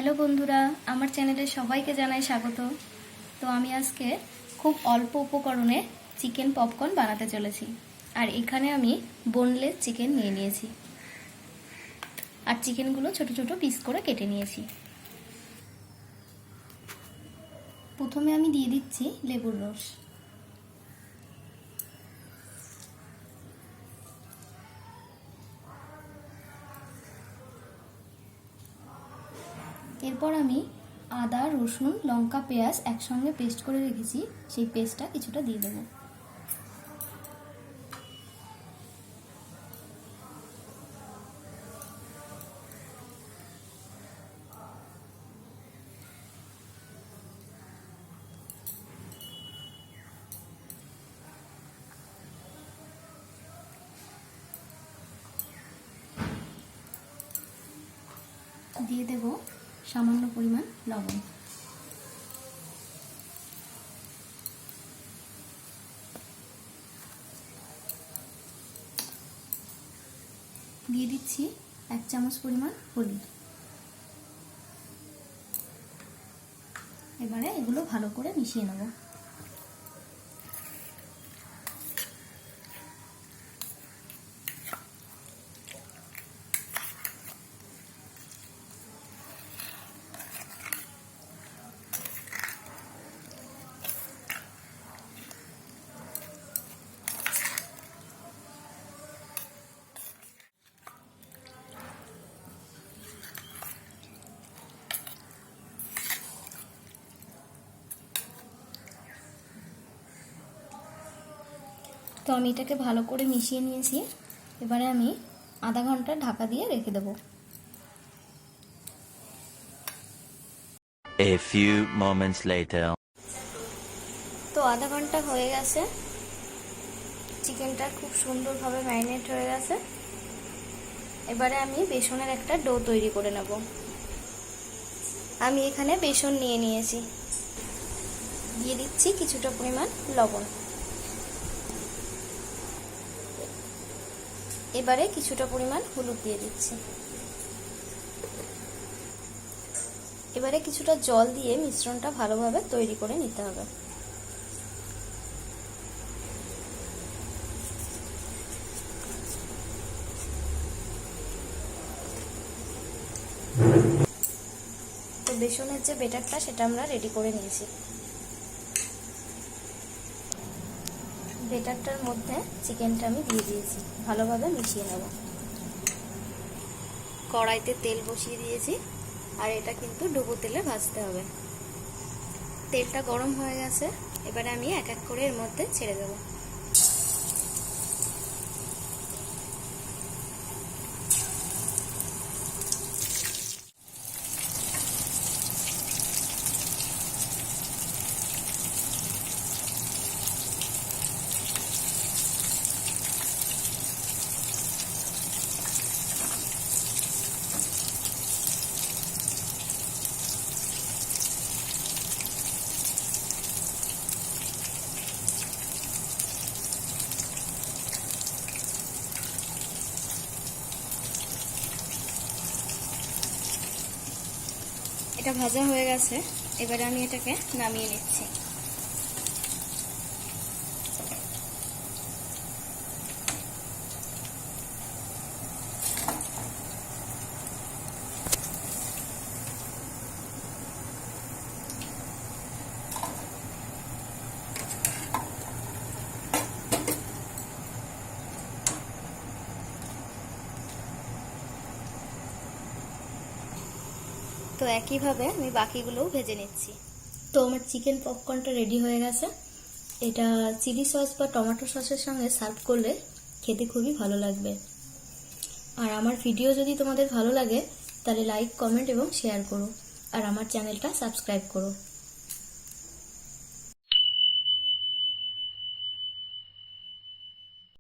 Hello বন্ধুরা, আমার চ্যানেলে সবাইকে জানাই স্বাগত। তো আমি আজকে খুব অল্প উপকরণে চিকেন পপকর্ন বানাতে চলেছি। আর এখানে আমি বোনলেস চিকেন নিয়ে নিয়েছি, আর চিকেনগুলো ছোট ছোট পিস করে কেটে নিয়েছি। প্রথমে আমি দিয়ে দিচ্ছি লেবুর রস। এরপর আমি আদা, রসুন, লঙ্কা, পেঁয়াজ একসঙ্গে পেস্ট করে রেখেছি, সেই পেস্টটা কিছুটা দিয়ে দেবো। দিয়ে দেব সামান্য পরিমাণ লবণ। দিয়ে দিচ্ছি 1 চামচ পরিমাণ হলুদ। এবারে এগুলো ভালো করে মিশিয়ে নেব। তো আমি এটাকে ভালো করে মিশিয়ে নিয়েছি। এবারে আমি আধা ঘন্টা ঢাকা দিয়ে রেখে দেব। A few moments later. তো আধা ঘন্টা হয়ে গেছে, চিকেনটা খুব সুন্দরভাবে ম্যারিনেট হয়ে গেছে। এবারে আমি বেসনের একটা ডো তৈরি করে নেব। আমি এখানে বেসন নিয়ে নিয়েছি। দিয়ে দিচ্ছি কিছুটা পরিমাণ লবণ। এবারে কিছুটা পরিমাণ হলুদ দিয়ে দিচ্ছি। এবারে কিছুটা জল দিয়ে মিশ্রণটা ভালোভাবে তৈরি করে নিতে হবে। তো বেসনের যে ব্যাটারটা সেটা আমরা রেডি করে নিয়েছি। ব্যাটারটার মধ্যে চিকেনটা আমি দিয়ে দিয়েছি, ভালোভাবে মিশিয়ে নেব। কড়াইতে তেল বসিয়ে দিয়েছি, আর এটা কিন্তু ডুবো তেলে ভাজতে হবে। তেলটা গরম হয়ে গেছে, এবারে আমি এক এক করে এর মধ্যে ছেড়ে দেব। এটা ভাজা হয়ে গেছে, এবারে আমি এটাকে নামিয়ে নিচ্ছি। তো একইভাবে আমি বাকিগুলোও ভেজে নিচ্ছি। তো আমার চিকেন পপকর্নটা রেডি হয়ে গেছে। এটা চিলি সস বা টমেটো সসের সঙ্গে সার্ভ করলে খেতে খুবই ভালো লাগবে। আর আমার ভিডিও যদি তোমাদের ভালো লাগে তাহলে লাইক, কমেন্ট এবং শেয়ার করো, আর আমার চ্যানেলটা সাবস্ক্রাইব করো।